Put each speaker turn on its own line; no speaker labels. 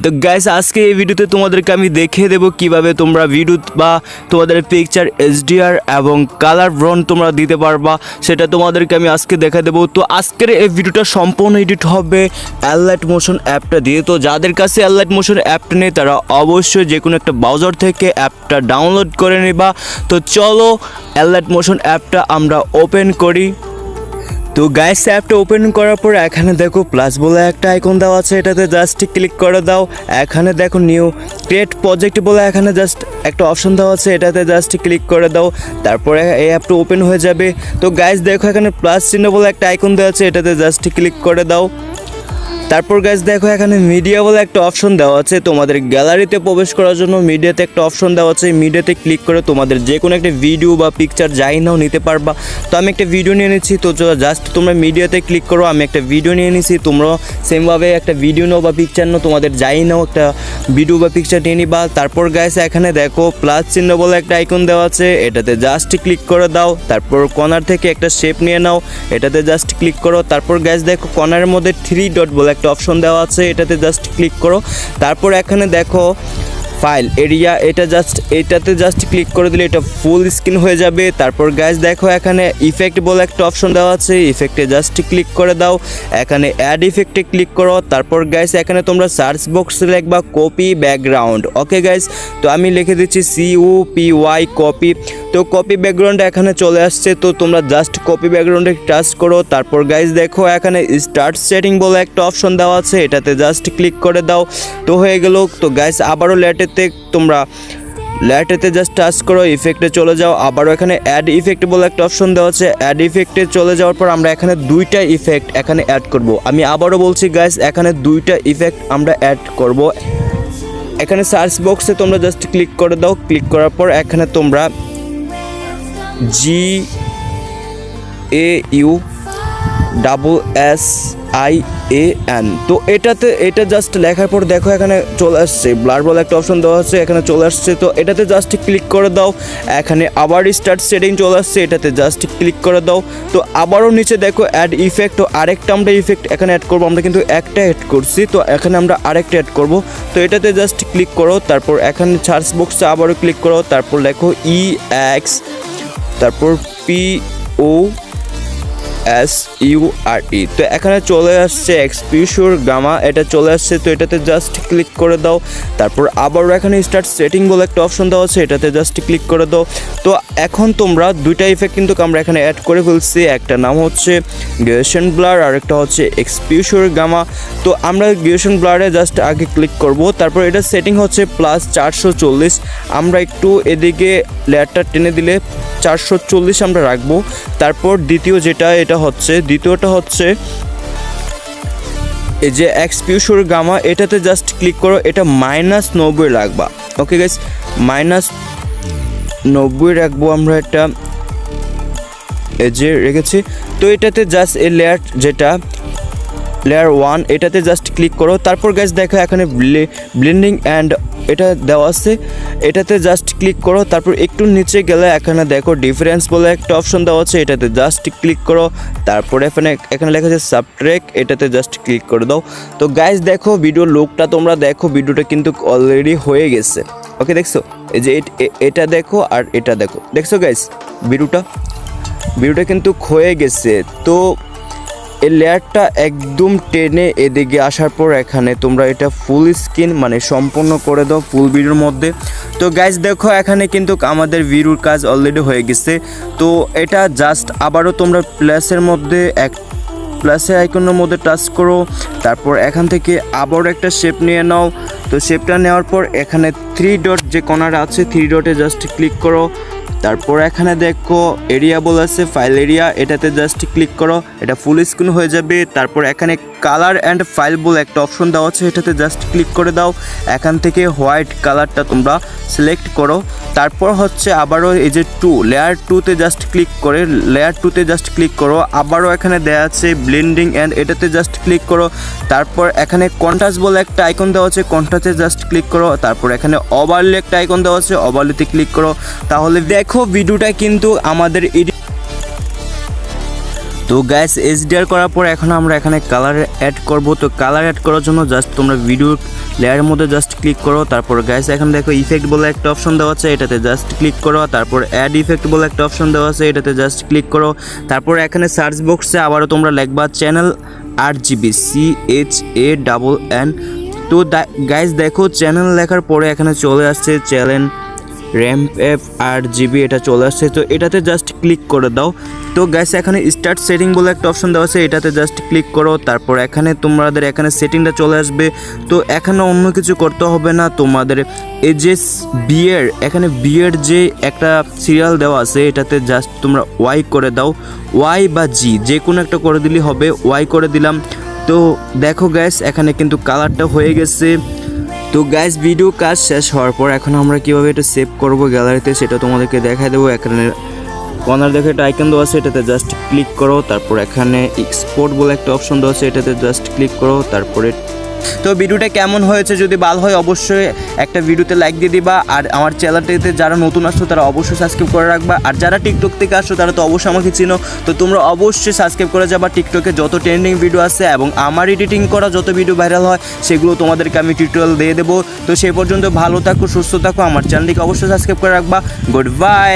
তো গাইস আজকে এই ভিডিওতে তোমাদেরকে আমি দেখিয়ে দেবো কিভাবে তোমরা ভিডিও বা তোমাদের পিকচার এইচডিআর এবং কালার ব্রন তোমরা দিতে পারবা, সেটা তোমাদেরকে আমি আজকে দেখা দেবো। তো আজকের এই ভিডিওটা সম্পূর্ণ এডিট হবে অ্যালাইট মোশন অ্যাপটা দিয়ে। তো যাদের কাছে অ্যালাইট মোশন অ্যাপটা নেই তারা অবশ্যই যে কোনো একটা ব্রাউজার থেকে অ্যাপটা ডাউনলোড করে নেবা। তো চলো অ্যালাইট মোশন অ্যাপটা আমরা ওপেন করি। তো গাইস অ্যাপটা ওপেন করার পর এখানে দেখো প্লাস বলে একটা আইকন দেওয়া আছে, এটাতে জাস্ট ক্লিক করে দাও। এখানে দেখো নিউ ক্রিয়েট প্রজেক্ট বলে এখানে জাস্ট একটা অপশন দেওয়া আছে, এটাতে জাস্ট ক্লিক করে দাও। তারপরে এই অ্যাপটা ওপেন হয়ে যাবে। তো গাইস দেখো এখানে প্লাস চিহ্ন বলে একটা আইকন দেওয়া আছে, এটাতে জাস্ট ক্লিক করে দাও। তারপর গাইস দেখো এখানে মিডিয়া বলে একটা অপশন দেওয়া আছে, তোমাদের গ্যালারিতে প্রবেশ করার জন্য মিডিয়াতে একটা অপশন দেওয়া আছে। মিডিয়াতে ক্লিক করে তোমাদের যে কোনো একটা ভিডিও বা পিকচার যাই নাও নিতে পারবা। তো আমি একটা ভিডিও নিয়ে নিচ্ছি, তো জাস্ট তোমরা মিডিয়াতে ক্লিক করো। আমি একটা ভিডিও নিয়ে নিচ্ছি, তোমরা সেমভাবে একটা ভিডিও নাও বা পিকচার নাও, তোমাদের যাই নাও একটা ভিডিও বা পিকচার নিয়ে নিবা। তারপর গাইস এখানে দেখো প্লাস চিহ্ন বলে একটা আইকন দেওয়া আছে, এটাতে জাস্ট ক্লিক করে দাও। তারপর কর্নার থেকে একটা শেপ নিয়ে নাও, এটাতে জাস্ট ক্লিক করো। তারপর গাইস দেখো কর্নারের মধ্যে 3 ডট বলে একটা অপশন দেওয়া আছে, এটাতে জাস্ট ক্লিক করো। তারপর এখানে দেখো ফাইল এরিয়া, এটাতে জাস্ট ক্লিক করে দিলে এটা ফুল স্ক্রিন হয়ে যাবে। তারপর গাইস দেখো এখানে ইফেক্ট বলে একটা অপশন দেওয়া আছে, ইফেক্টে জাস্ট ক্লিক করে দাও। এখানে অ্যাড ইফেক্টে ক্লিক করো। তারপর গাইস এখানে তোমরা সার্চ বক্সে লিখবা কপি ব্যাকগ্রাউন্ড। ওকে গাইস, তো আমি লিখে দিচ্ছি COPY কপি। তো কপি ব্যাকগ্রাউন্ড এখানে চলে আসছে, তো তোমরা জাস্ট কপি ব্যাকগ্রাউন্ডে টাচ করো। তারপর গাইস দেখো এখানে স্টার্ট সেটিং বলে একটা অপশন দেওয়া আছে, এটাতে জাস্ট ক্লিক করে দাও। তো হয়ে গেল। তো গাইস আবারও তোমরা লেয়ারটাতে জাস্ট টাচ করো, ইফেক্টে চলে যাও। আবারও এখানে অ্যাড ইফেক্ট বলে একটা অপশন দেওয়া আছে, অ্যাড ইফেক্টে চলে যাওয়ার পর আমরা এখানে 2টা ইফেক্ট এখানে অ্যাড করব। আমি আবারও বলছি গাইস এখানে 2টা ইফেক্ট আমরা অ্যাড করব। এখানে সার্চ বক্সে তোমরা জাস্ট ক্লিক করে দাও। ক্লিক করার পর এখানে তোমরা GAUSSIAN, তো এটা জাস্ট লেখার পর দেখো এখানে চলে আসছে ব্লার বলে একটা অপশন দেওয়া আছে, এখানে চলে আসছে। তো এটাতে জাস্ট ক্লিক করে দাও। এখানে আবার স্টার্ট সেটিং চলে আসছে, এটাতে জাস্ট ক্লিক করে দাও। তো আবারও নিচে দেখো অ্যাড ইফেক্ট, তো আরেকটা আমরা ইফেক্ট এখানে অ্যাড করবো। আমরা কিন্তু একটা অ্যাড করছি, তো এখানে আমরা আরেকটা অ্যাড করব। তো এটাতে জাস্ট ক্লিক করো। তারপর এখানে সার্চ বক্সে আবারও ক্লিক করো। তারপর লেখো EX, তারপর POSURE, তো এখানে চলে আসছে এক্সপিউশর গামা, এটা চলে আসছে। তো এটাতে জাস্ট ক্লিক করে দাও। তারপর আবারও এখানে স্টার্ট সেটিং বলে একটা অপশন দেওয়া আছে, এটাতে জাস্ট ক্লিক করে দাও। তো এখন তোমরা 2টা ইফেক্ট কিন্তু আমরা এখানে অ্যাড করে ফেলছি, একটা নাম হচ্ছে গ্রেশন ব্লার আর একটা হচ্ছে এক্সপিউশর গামা। তো আমরা গ্রেশন ব্লারে জাস্ট আগে ক্লিক করব। তারপর এটা সেটিং হচ্ছে +440, আমরা একটু এদিকে লেয়ারটা টেনে দিলে 440 আমরা রাখবো। তারপর দ্বিতীয়টা হচ্ছে এই যে এক্সপিউশর গামা, এটাতে জাস্ট ক্লিক করো, এটা -90 রাখবা। ওকে গাইস, -90 রাখবো আমরা, এটা এই যে রেখেছি। তো এটাতে জাস্ট এই লেয়ার 1 এটাতে জাস্ট ক্লিক করো। তারপর গাইস দেখো এখানে ব্লেন্ডিং অ্যান্ড এটা দেওয়া আছে, এটাতে জাস্ট ক্লিক করো। তারপর একটু নিচে গেলে এখানে দেখো ডিফারেন্স বলে একটা অপশন দেওয়া আছে, এটাতে জাস্ট ক্লিক করো। তারপরে এখানে লেখা আছে সাবট্র্যাক, এটাতে জাস্ট ক্লিক করে দাও। তো গাইস দেখো ভিডিওর লুকটা তোমরা দেখো, ভিডিওটা কিন্তু অলরেডি হয়ে গেছে। ওকে দেখছো, এই যে এটা দেখো আর এটা দেখছো গাইস, ভিডিওটা কিন্তু হয়ে গেছে। তো এই লেয়ারটা একদম টেনে এদিকে আসার পর এখানে তোমরা এটা ফুল স্ক্রিন মানে সম্পূর্ণ করে দাও ফুল ভিডিওর মধ্যে। তো গাইস দেখো এখানে কিন্তু আমাদের ভিডিওর কাজ অলরেডি হয়ে গেছে। তো এটা জাস্ট আবারও তোমরা প্লাসের আইকনের মধ্যে টাচ করো। তারপর এখান থেকে আবারও একটা শেপ নিয়ে নাও। তো শেপটা নেওয়ার পর এখানে 3 ডট যে কর্নার আছে, 3 ডটে জাস্ট ক্লিক করো। তারপর এখানে দেখো এরিয়া বলে আছে, ফাইল এরিয়া, এটাতে জাস্ট ক্লিক করো, এটা ফুল স্ক্রিন হয়ে যাবে। তারপর এখানে কালার অ্যান্ড ফাইল বলে একটা অপশন দেওয়া আছে, এটাতে জাস্ট ক্লিক করে দাও। এখান থেকে হোয়াইট কালারটা তোমরা সিলেক্ট করো। তারপর হচ্ছে আবারও এই যে লেয়ার 2তে জাস্ট ক্লিক করো। আবারও এখানে দেওয়া আছে ব্লেন্ডিং অ্যান্ড, এটাতে জাস্ট ক্লিক করো। তারপর এখানে কন্ট্রাস্ট বলে একটা আইকন দেওয়া আছে, কন্ট্রাস্টে জাস্ট ক্লিক করো। তারপর এখানে ওভারলে একটা আইকন দেওয়া আছে, ওভারলেতে ক্লিক করো। তাহলে দেখো ভিডিওটা কিন্তু আমাদের তো গাইস এইচডিআর করার পর এখন আমরা এখানে কালার অ্যাড করব। তো কালার অ্যাড করার জন্য জাস্ট তোমরা ভিডিও লেয়ারের মধ্যে জাস্ট ক্লিক করো। তারপর গাইস এখন দেখো ইফেক্ট বলে একটা অপশন দেওয়া আছে, এটাতে জাস্ট ক্লিক করো। তারপর অ্যাড ইফেক্ট বলে একটা অপশন দেওয়া আছে, এটাতে জাস্ট ক্লিক করো। তারপর এখানে সার্চ বক্সে আবারও তোমরা লিখবা চ্যানেল RGB CHANN। তো গাইস দেখো চ্যানেল লেখার পরে এখানে চলে আসছে চ্যানেল র্যাম্প এফ RGB, এটা চলে আসছে। তো এটাতে জাস্ট ক্লিক করে দাও। তো গাইস এখানে স্টার্ট সেটিং বলে একটা অপশন দেওয়া আছে, এটাতে জাস্ট ক্লিক করো। তারপর এখানে তোমাদের এখানে সেটিংটা চলে আসবে। তো এখানে অন্য কিছু করতে হবে না, তোমাদের এই যে বিয়ের এখানে বিয়ের যে একটা সিরিয়াল দেওয়া আছে এটাতে জাস্ট তোমরা ওয়াই করে দাও, ওয়াই বা জি যে কোনো একটা করে দিলেই হবে। ওয়াই করে দিলাম। তো দেখো গাইস এখানে কিন্তু কালারটা হয়ে গেছে। তো গাইস ভিডিও কাজ শেষ হওয়ার পর এখন আমরা কীভাবে এটা সেভ করব গ্যালারিতে সেটা তোমাদেরকে দেখাই দেবো। এখানে কর্নার দেখে একটা আইকন দেওয়া আছে, এটাতে জাস্ট ক্লিক করো। তারপর এখানে এক্সপোর্ট বলে একটা অপশন দেওয়া আছে, এটাতে জাস্ট ক্লিক করো। তারপরে তো ভিডিওটা কেমন হয়েছে যদি ভালো হয় অবশ্যই একটা ভিডিওতে লাইক দিয়ে দিবা। আর আমার চ্যানেলটিতে যারা নতুন আসছো তারা অবশ্যই সাবস্ক্রাইব করে রাখবা। আর যারা টিকটক থেকে আসছো তারা তো অবশ্যই আমাকে চিনো, তো তোমরা অবশ্যই সাবস্ক্রাইব করে যাবা। টিকটকে যত ট্রেন্ডিং ভিডিও আছে এবং আমার এডিটিং করা যত ভিডিও ভাইরাল হয় সেগুলো তোমাদেরকে আমি টিউটোরিয়াল দিয়ে দেবো। তো সেই পর্যন্ত ভালো থাকো, সুস্থ থাকো, আমার চ্যানেলটিকে অবশ্যই সাবস্ক্রাইব করে রাখবা। Good bye.